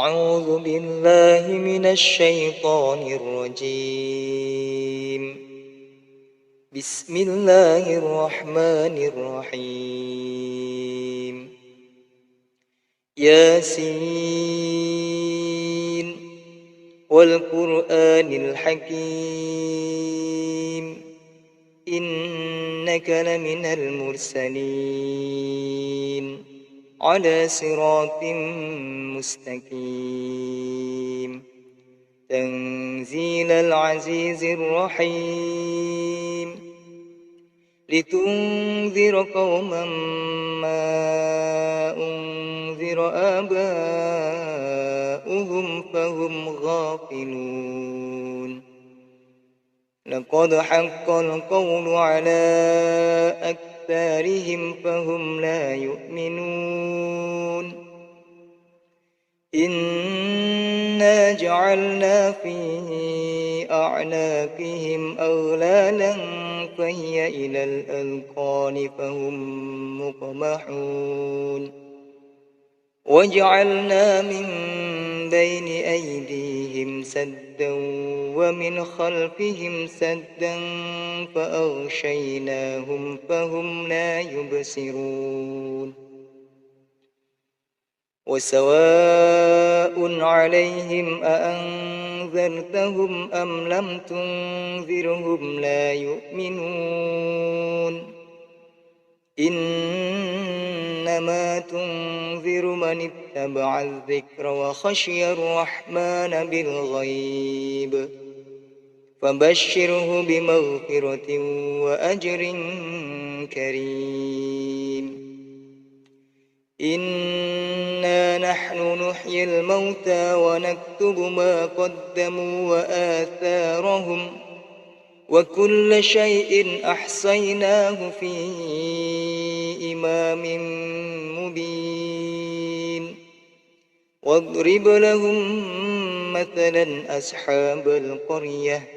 أعوذ بالله من الشيطان الرجيم. بسم الله الرحمن الرحيم. ياسين والقرآن الحكيم إنك لمن المرسلين على صراط مستقيم تنزيل العزيز الرحيم لتنذر قوما ما أنذر آباؤهم فهم غافلون. لقد حق القول على أكثرهم فهم لا يؤمنون. إنا جعلنا في أعناقهم أغلالا فهي إلى الأذقان فهم مقمحون. وجعلنا من بين أيديهم سدا ومن خلفهم سدا فأغشيناهم فهم لا يبصرون. وسواء عليهم أأنذرتهم أم لم تنذرهم لا يؤمنون. إنما تنذر من اتبع الذكر وخشي الرحمن بالغيب فبشره بمغفرة وأجر كريم. إنا نحن نحيي الموتى ونكتب ما قدموا وآثارهم وكل شيء أحصيناه في إمام مبين. واضرب لهم مثلا أصحاب القرية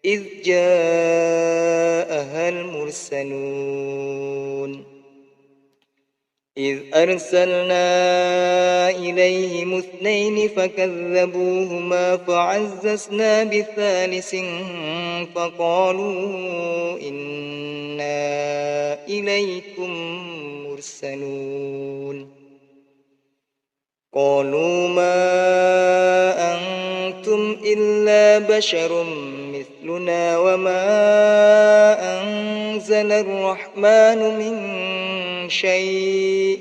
إذ جاءها المرسلون إذ أرسلنا إليهم اثنين فكذبوهما فعززنا بثالث فقالوا إنا إليكم مرسلون. قالوا ما أنتم إلا بشر مثلنا وما أنزل الرحمن من شيء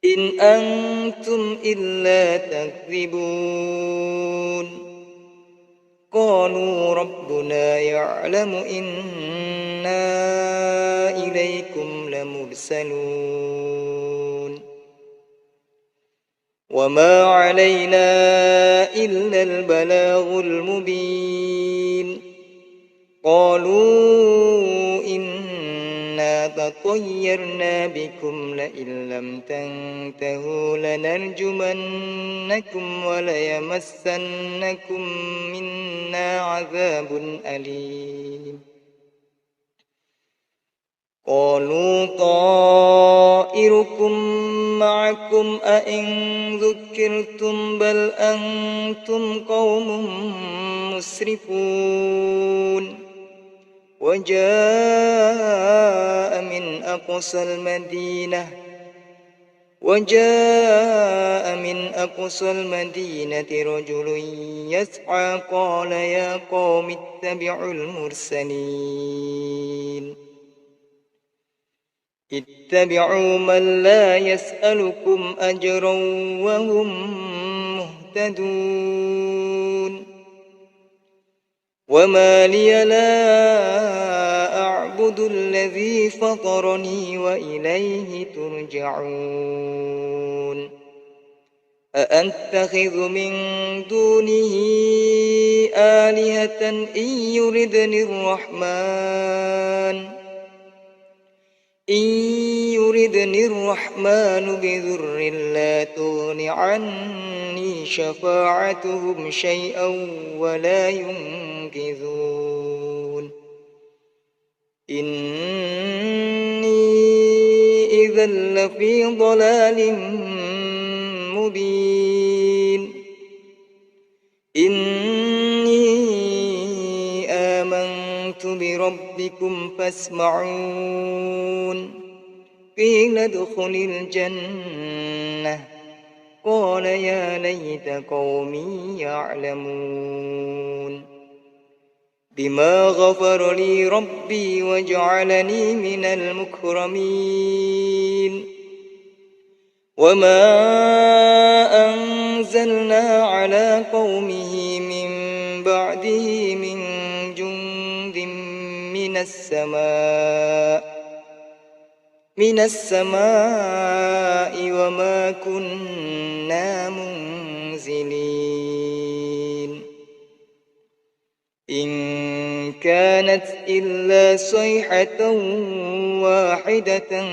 إن أنتم إلا تكذبون. قالوا ربنا يعلم إنا إليكم لمرسلون وما علينا إلا البلاغ المبين. قالوا إنا تطيرنا بكم لئن لم تنتهوا لنرجمنكم وليمسنكم منا عذاب أليم. قالوا طائركم معكم أئن ذكرتم بل أنتم قوم مسرفون. وجاء من أقصى المدينة رجل يسعى قال يا قوم اتبعوا المرسلين اتبعوا من لا يسألكم أجرا وهم مهتدون. وما لي لا أعبد الذي فطرني وإليه ترجعون. أأتخذ من دونه آلهة إن يردني الرحمن بضر لا تغن عني شفاعتهم شيئا ولا ينقذون. إني إذا لفي ضلال مبين. آمنت بربكم فاسمعون قيل ادخل الجنة قال يا ليت قومي يعلمون بما غفر لي ربي وجعلني من المكرمين وما أنزلنا على قومه من بعده من جند من السماء وما كنا منزلين إن كانت إلا صيحة واحدة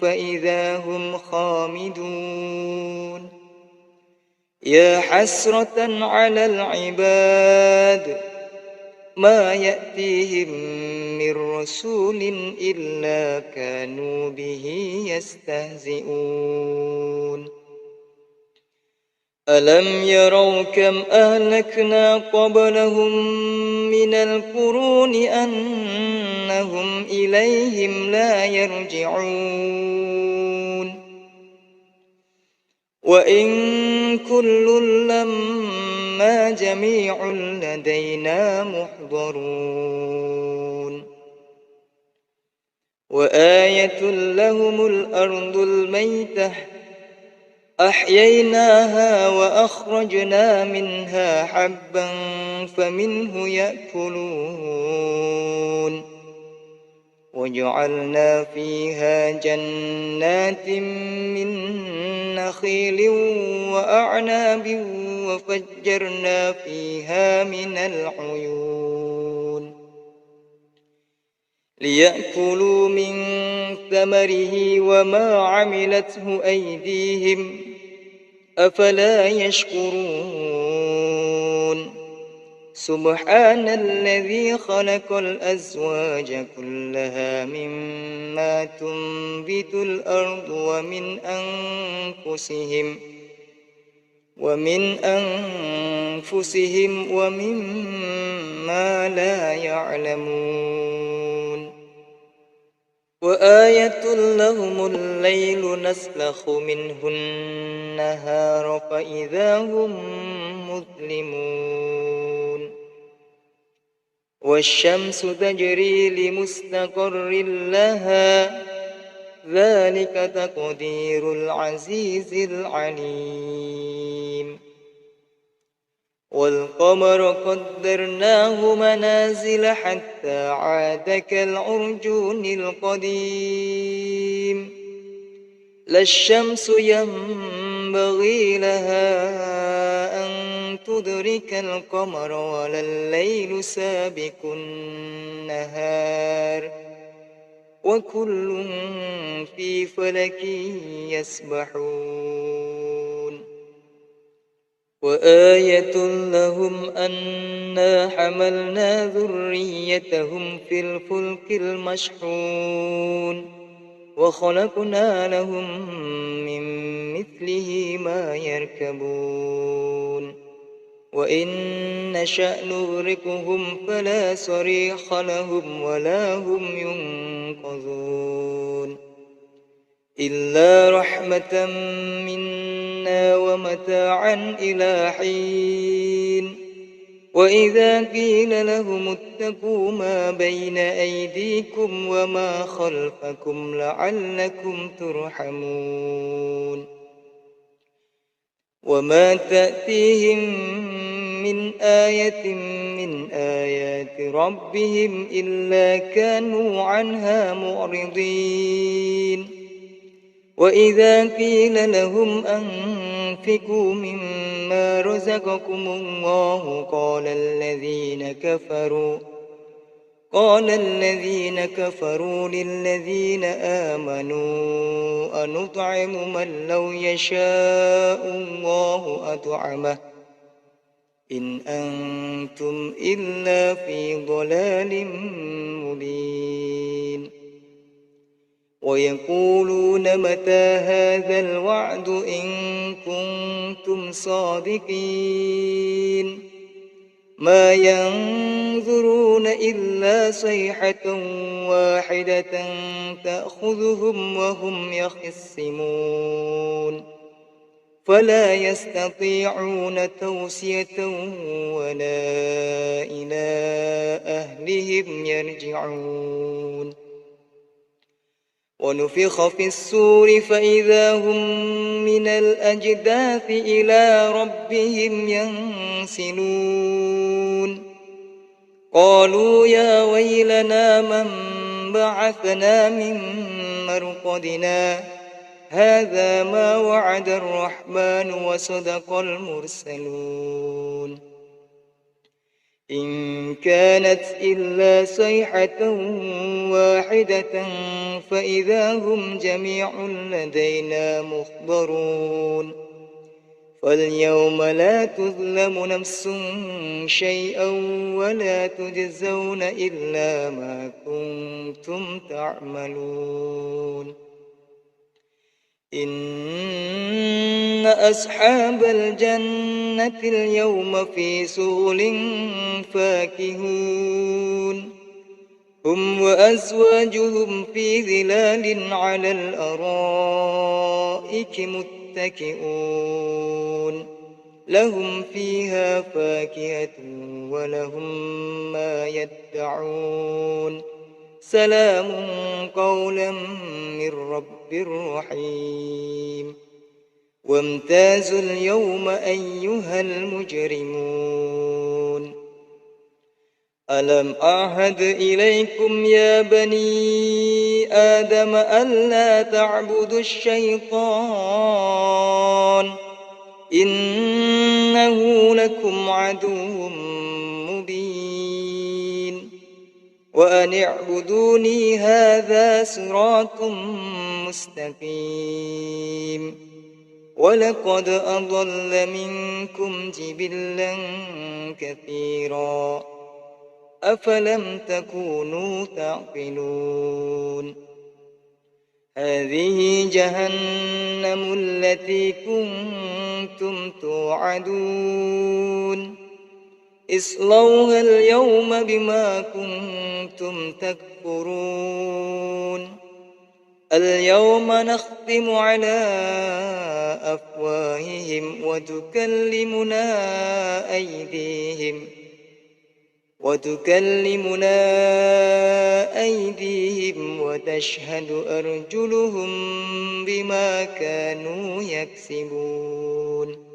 فإذا هم خامدون يا حسرة على العباد ما يأتيهم من رسول إلا كانوا به يستهزئون ألم يروا كم أهلكنا قبلهم من القرون أنهم إليهم لا يرجعون وإن كل لما جميع لدينا محضرون وآية لهم الأرض الميتة أحييناها وأخرجنا منها حبا فمنه يأكلون وجعلنا فيها جنات من نخيل وأعناب وفجرنا فيها من العيون ليأكلوا من ثمره وما عملته أيديهم أفلا يشكرون سبحان الذي خلق الأزواج كلها مما تنبت الأرض ومن أنفسهم ومما لا يعلمون وآية لهم الليل نسلخ منه النهار فإذا هم مظلمون والشمس تجري لمستقر لها ذلك تقدير العزيز العليم والقمر قدرناه منازل حتى عاد كالعرجون القديم لا الشمس ينبغي لها أن تدرك القمر ولا الليل سابق النهار وكل في فلك يسبحون وآية لهم أنا حملنا ذريتهم في الفلك المشحون وخلقنا لهم من مثله ما يركبون وإن نشأ نغرقهم فلا صريخ لهم ولا هم ينقذون إلا رحمة منا ومتاعا إلى حين وإذا قيل لهم اتقوا ما بين أيديكم وما خلفكم لعلكم ترحمون وما تأتيهم من آية من آيات ربهم إلا كانوا عنها معرضين وإذا قيل لهم أنفقوا مما رزقكم الله قال الذين كفروا للذين آمنوا أنطعم من لو يشاء الله أطعمه إن أنتم إلا في ضلال مبين ويقولون متى هذا الوعد إن كنتم صادقين ما ينفع ينظرون إلا صيحة واحدة تأخذهم وهم يخصمون فلا يستطيعون توصية ولا إلى أهلهم يرجعون ونفخ في الصور فإذا هم من الأجداث إلى ربهم ينسلون قالوا يا ويلنا من بعثنا من مرقدنا هذا ما وعد الرحمن وصدق المرسلون إن كانت إلا صيحة واحدة فإذا هم جميع لدينا محضرون فاليوم لا تظلم نفس شيئا ولا تجزون إلا ما كنتم تعملون إن أصحاب الجنة اليوم في شغل فاكهون هم وأزواجهم في ظلال على الأرائك متكئون لهم فيها فاكهة ولهم ما يدعون سلام قولا من رب رحيم وامتازوا اليوم أيها المجرمون ألم أعهد إليكم يا بني آدم ألا تعبدوا الشيطان إنه لكم عدو مبين وأن اعبدوني هذا صراط مستقيم ولقد أضل منكم جبلا كثيرا أفلم تكونوا تعقلون هذه جهنم التي كنتم توعدون اصلوها اليوم بما كنتم تكفرون اليوم نختم على أفواههم وتكلمنا أيديهم وتشهد أرجلهم بما كانوا يكسبون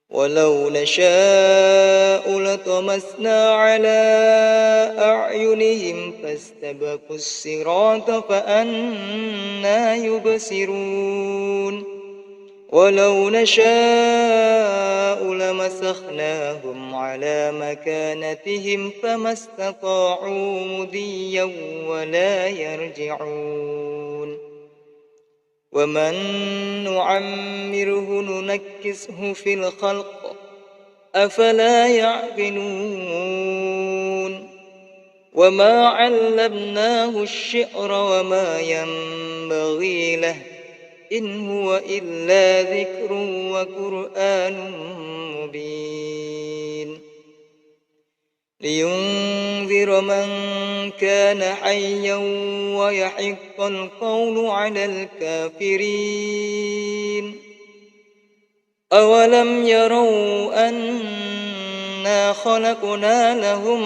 ولو نشاء لطمسنا على أعينهم فاستبقوا الصراط فأنى يبصرون ولو نشاء لمسخناهم على مكانتهم فما استطاعوا مضيا ولا يرجعون ومن نعمره ننكسه في الخلق أفلا يعقلون وما علمناه الشعر وما ينبغي له إن هو إلا ذكر وقرآن مبين لينذر من كان حيا ويحق القول على الكافرين أولم يروا أنا خلقنا لهم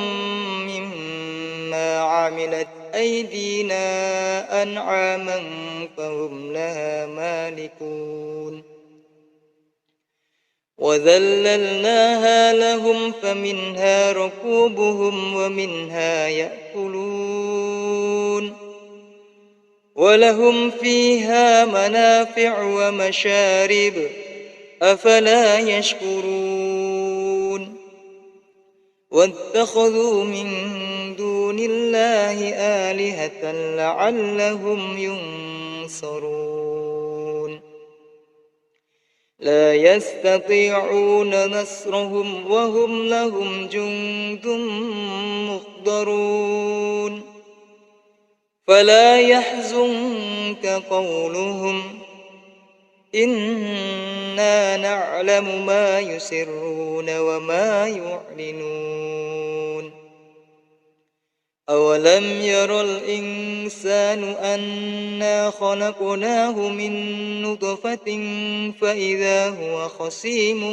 مما عملت أيدينا أنعاما فهم لها مالكون وذللناها لهم فمنها ركوبهم ومنها يأكلون ولهم فيها منافع ومشارب أفلا يشكرون واتخذوا من دون الله آلهة لعلهم ينصرون لا يستطيعون نصرهم وهم لهم جند محضرون فلا يحزنك قولهم إنا نعلم ما يسرون وما يعلنون أولم ير الإنسان أنا خلقناه من نطفة فإذا هو خصيم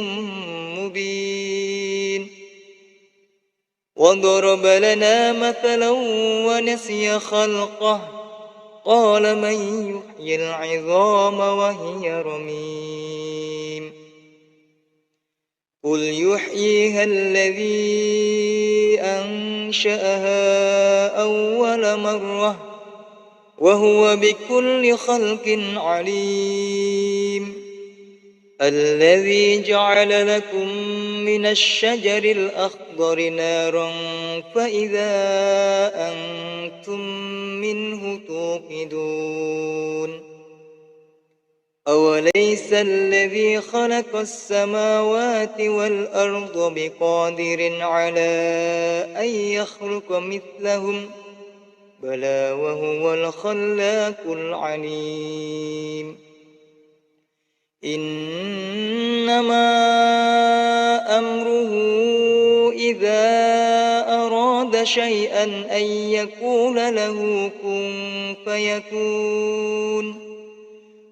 مبين وضرب لنا مثلا ونسي خلقه قال من يحيي العظام وهي رميم قل يحييها الذي أنشأها أول مرة وهو بكل خلق عليم الذي جعل لكم من الشجر الأخضر نارا فإذا أنتم منه توقدون أوليس الذي خلق السماوات والأرض بقادر على أن يخلق مثلهم بلى وهو الخلاق العليم إنما أمره إذا أراد شيئا أن يقول له كن فيكون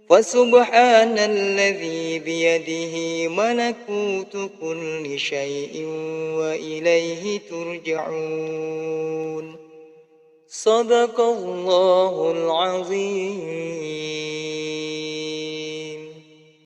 فسبحان الذي بيده ملكوت كل شيء وإليه ترجعون صدق الله العظيم.